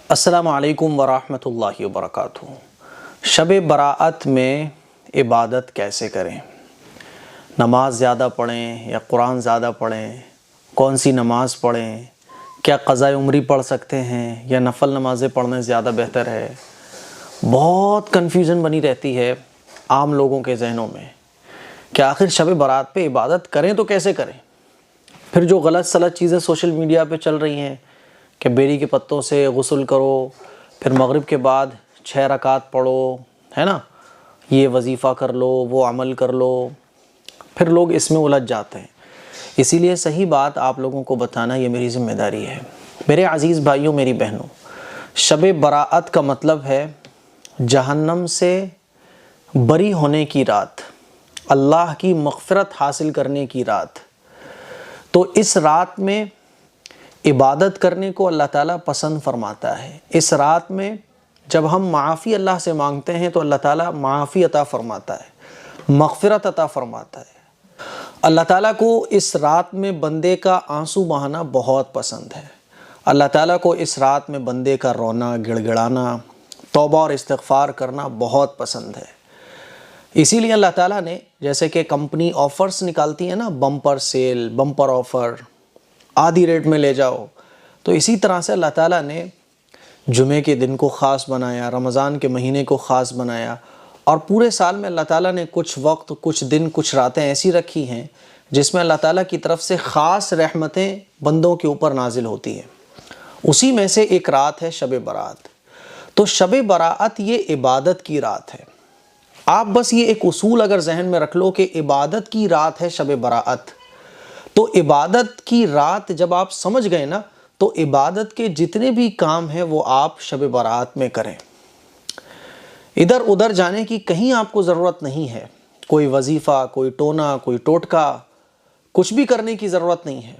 السلام علیکم ورحمۃ اللہ وبرکاتہ۔ شب براءت میں عبادت کیسے کریں؟ نماز زیادہ پڑھیں یا قرآن زیادہ پڑھیں؟ کون سی نماز پڑھیں؟ کیا قضاء عمری پڑھ سکتے ہیں یا نفل نمازیں پڑھنے زیادہ بہتر ہے؟ بہت کنفیوژن بنی رہتی ہے عام لوگوں کے ذہنوں میں کہ آخر شب برات پہ عبادت کریں تو کیسے کریں؟ پھر جو غلط سلط چیزیں سوشل میڈیا پہ چل رہی ہیں کہ بیری کے پتوں سے غسل کرو، پھر مغرب کے بعد 6 رکعت پڑھو، ہے نا، یہ وظیفہ کر لو، وہ عمل کر لو، پھر لوگ اس میں الجھ جاتے ہیں۔ اسی لیے صحیح بات آپ لوگوں کو بتانا یہ میری ذمہ داری ہے۔ میرے عزیز بھائیوں، میری بہنوں، شب براءت کا مطلب ہے جہنم سے بری ہونے کی رات، اللہ کی مغفرت حاصل کرنے کی رات۔ تو اس رات میں عبادت کرنے کو اللہ تعالیٰ پسند فرماتا ہے۔ اس رات میں جب ہم معافی اللہ سے مانگتے ہیں تو اللہ تعالیٰ معافی عطا فرماتا ہے، مغفرت عطا فرماتا ہے۔ اللہ تعالیٰ کو اس رات میں بندے کا آنسو بہانا بہت پسند ہے۔ اللہ تعالیٰ کو اس رات میں بندے کا رونا، گڑ گڑانا، توبہ اور استغفار کرنا بہت پسند ہے۔ اسی لیے اللہ تعالیٰ نے، جیسے کہ کمپنی آفرز نکالتی ہے نا، بمپر سیل، بمپر آفر، آدھی ریٹ میں لے جاؤ، تو اسی طرح سے اللہ تعالیٰ نے جمعے کے دن کو خاص بنایا، رمضان کے مہینے کو خاص بنایا، اور پورے سال میں اللہ تعالیٰ نے کچھ وقت، کچھ دن، کچھ راتیں ایسی رکھی ہیں جس میں اللہ تعالیٰ کی طرف سے خاص رحمتیں بندوں کے اوپر نازل ہوتی ہیں۔ اسی میں سے ایک رات ہے شب برات۔ تو شب براءت یہ عبادت کی رات ہے۔ آپ بس یہ ایک اصول اگر ذہن میں رکھ لو کہ عبادت کی رات ہے شب براءت، تو عبادت کی رات جب آپ سمجھ گئے نا، تو عبادت کے جتنے بھی کام ہیں وہ آپ شب برات میں کریں۔ ادھر ادھر جانے کی کہیں آپ کو ضرورت نہیں ہے، کوئی وظیفہ، کوئی ٹونا، کوئی ٹوٹکا، کچھ بھی کرنے کی ضرورت نہیں ہے۔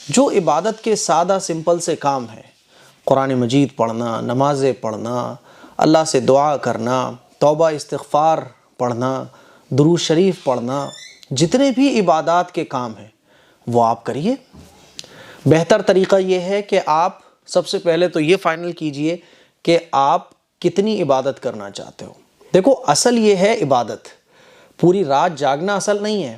جو عبادت کے سادہ سمپل سے کام ہیں، قرآن مجید پڑھنا، نمازیں پڑھنا، اللہ سے دعا کرنا، توبہ استغفار پڑھنا، درود شریف پڑھنا، جتنے بھی عبادات کے کام ہیں وہ آپ کریے۔ بہتر طریقہ یہ ہے کہ آپ سب سے پہلے تو یہ فائنل کیجئے کہ آپ کتنی عبادت کرنا چاہتے ہو۔ دیکھو، اصل یہ ہے عبادت، پوری رات جاگنا اصل نہیں ہے،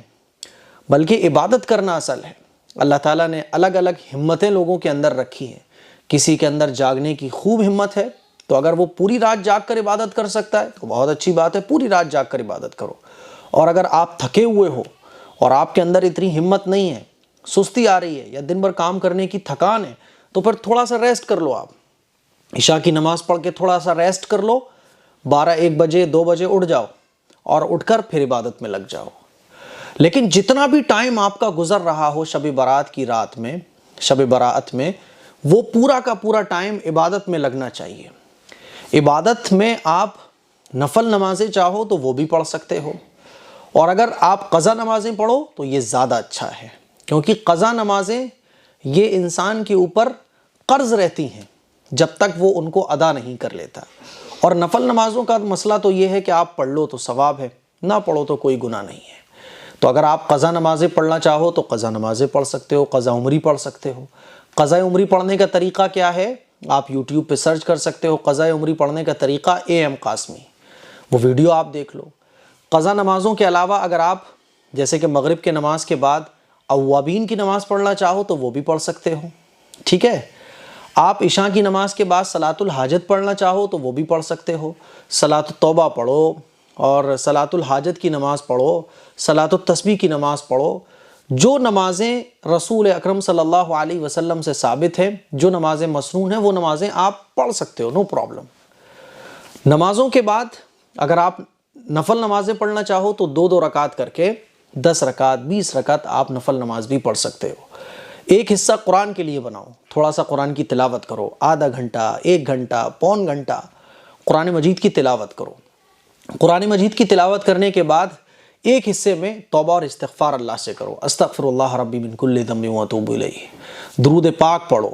بلکہ عبادت کرنا اصل ہے۔ اللہ تعالیٰ نے الگ الگ ہمتیں لوگوں کے اندر رکھی ہیں۔ کسی کے اندر جاگنے کی خوب ہمت ہے، تو اگر وہ پوری رات جاگ کر عبادت کر سکتا ہے تو بہت اچھی بات ہے، پوری رات جاگ کر عبادت کرو۔ اور اگر آپ تھکے ہوئے ہو اور آپ کے اندر اتنی ہمت نہیں ہے، سستی آ رہی ہے یا دن بھر کام کرنے کی تھکان ہے، تو پھر تھوڑا سا ریسٹ کر لو۔ آپ عشاء کی نماز پڑھ کے تھوڑا سا ریسٹ کر لو، 12-1 بجے 2 بجے اٹھ جاؤ اور اٹھ کر پھر عبادت میں لگ جاؤ۔ لیکن جتنا بھی ٹائم آپ کا گزر رہا ہو شب برات کی رات میں، شب براءت میں، وہ پورا کا پورا ٹائم عبادت میں لگنا چاہیے۔ عبادت میں آپ نفل نمازیں چاہو تو وہ بھی پڑھ سکتے ہو، اور اگر آپ قضا نمازیں پڑھو تو یہ زیادہ اچھا ہے، کیونکہ قضا نمازیں یہ انسان کے اوپر قرض رہتی ہیں جب تک وہ ان کو ادا نہیں کر لیتا۔ اور نفل نمازوں کا مسئلہ تو یہ ہے کہ آپ پڑھ لو تو ثواب ہے، نہ پڑھو تو کوئی گناہ نہیں ہے۔ تو اگر آپ قضا نمازیں پڑھنا چاہو تو قضا نمازیں پڑھ سکتے ہو، قضا عمری پڑھ سکتے ہو۔ قضا عمری پڑھنے کا طریقہ کیا ہے؟ آپ یوٹیوب پہ سرچ کر سکتے ہو، قضا عمری پڑھنے کا طریقہ AM قاسمی، وہ ویڈیو آپ دیکھ لو۔ قضا نمازوں کے علاوہ اگر آپ جیسے کہ مغرب کے نماز کے بعد اوابین کی نماز پڑھنا چاہو تو وہ بھی پڑھ سکتے ہو، ٹھیک ہے۔ آپ عشاء کی نماز کے بعد صلاۃ الحاجت پڑھنا چاہو تو وہ بھی پڑھ سکتے ہو۔ صلاۃ التوبہ پڑھو اور صلاۃ الحاجت کی نماز پڑھو، صلاۃ التسبیح کی نماز پڑھو۔ جو نمازیں رسول اکرم صلی اللہ علیہ وسلم سے ثابت ہیں، جو نمازیں مسنون ہیں، وہ نمازیں آپ پڑھ سکتے ہو، نو پرابلم۔ نمازوں کے بعد اگر آپ نفل نمازیں پڑھنا چاہو تو 2-2 رکعت کر کے 10 رکعت 20 رکعت آپ نفل نماز بھی پڑھ سکتے ہو۔ ایک حصہ قرآن کے لیے بناؤ، تھوڑا سا قرآن کی تلاوت کرو، آدھا گھنٹہ، 1 گھنٹہ، پون گھنٹہ قرآن مجید کی تلاوت کرو۔ قرآن مجید کی تلاوت کرنے کے بعد ایک حصے میں توبہ اور استغفار اللہ سے کرو، استغفر اللہ ربی من کل ذنب واتوب الیہ، درود پاک پڑھو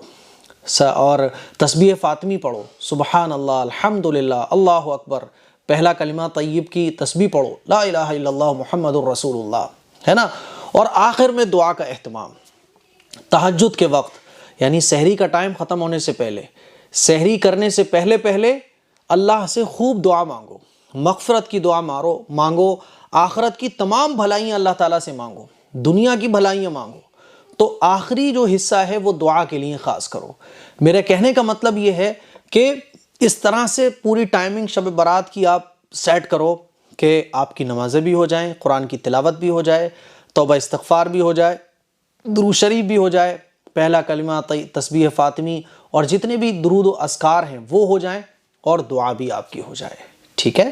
اور تسبیح فاطمی پڑھو، سبحان اللہ، الحمدللہ، اللہ اکبر، پہلا کلمہ طیب کی تسبیح پڑھو، لا الہ الا اللہ محمد الرسول اللہ، ہے نا۔ اور آخر میں دعا کا اہتمام، تہجد کے وقت، یعنی سحری کا ٹائم ختم ہونے سے پہلے سحری کرنے سے پہلے پہلے اللہ سے خوب دعا مانگو، مغفرت کی دعا مانگو، آخرت کی تمام بھلائیاں اللہ تعالیٰ سے مانگو، دنیا کی بھلائیاں مانگو، تو آخری جو حصہ ہے وہ دعا کے لیے خاص کرو۔ میرے کہنے کا مطلب یہ ہے کہ اس طرح سے پوری ٹائمنگ شب برات کی آپ سیٹ کرو کہ آپ کی نمازیں بھی ہو جائیں، قرآن کی تلاوت بھی ہو جائے، توبہ استغفار بھی ہو جائے، درود شریف بھی ہو جائے، پہلا کلمہ، تسبیح فاطمی اور جتنے بھی درود و اذکار ہیں وہ ہو جائیں، اور دعا بھی آپ کی ہو جائے، ٹھیک ہے؟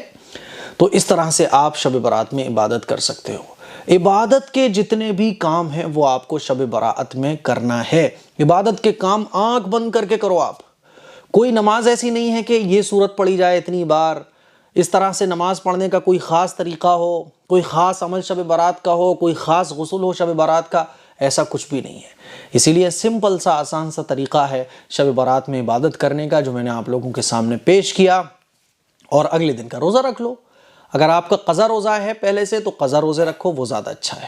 تو اس طرح سے آپ شب برات میں عبادت کر سکتے ہو۔ عبادت کے جتنے بھی کام ہیں وہ آپ کو شب برات میں کرنا ہے۔ عبادت کے کام آنکھ بند کر کے کرو آپ۔ کوئی نماز ایسی نہیں ہے کہ یہ سورت پڑھی جائے اتنی بار، اس طرح سے نماز پڑھنے کا کوئی خاص طریقہ ہو، کوئی خاص عمل شب برات کا ہو، کوئی خاص غسل ہو شب برات کا، ایسا کچھ بھی نہیں ہے۔ اسی لیے سمپل سا آسان سا طریقہ ہے شب برات میں عبادت کرنے کا، جو میں نے آپ لوگوں کے سامنے پیش کیا، اور اگلے دن کا روزہ رکھ لو۔ اگر آپ کا قضا روزہ ہے پہلے سے تو قضا روزے رکھو، وہ زیادہ اچھا ہے،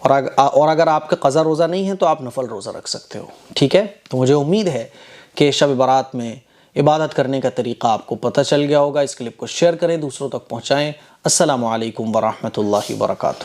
اور اگر آپ کا قضا روزہ نہیں ہے تو آپ نفل روزہ رکھ سکتے ہو، ٹھیک ہے؟ تو مجھے امید ہے کہ شب برات میں عبادت کرنے کا طریقہ آپ کو پتہ چل گیا ہوگا۔ اس کلپ کو شیئر کریں، دوسروں تک پہنچائیں۔ السلام علیکم ورحمۃ اللہ وبرکاتہ۔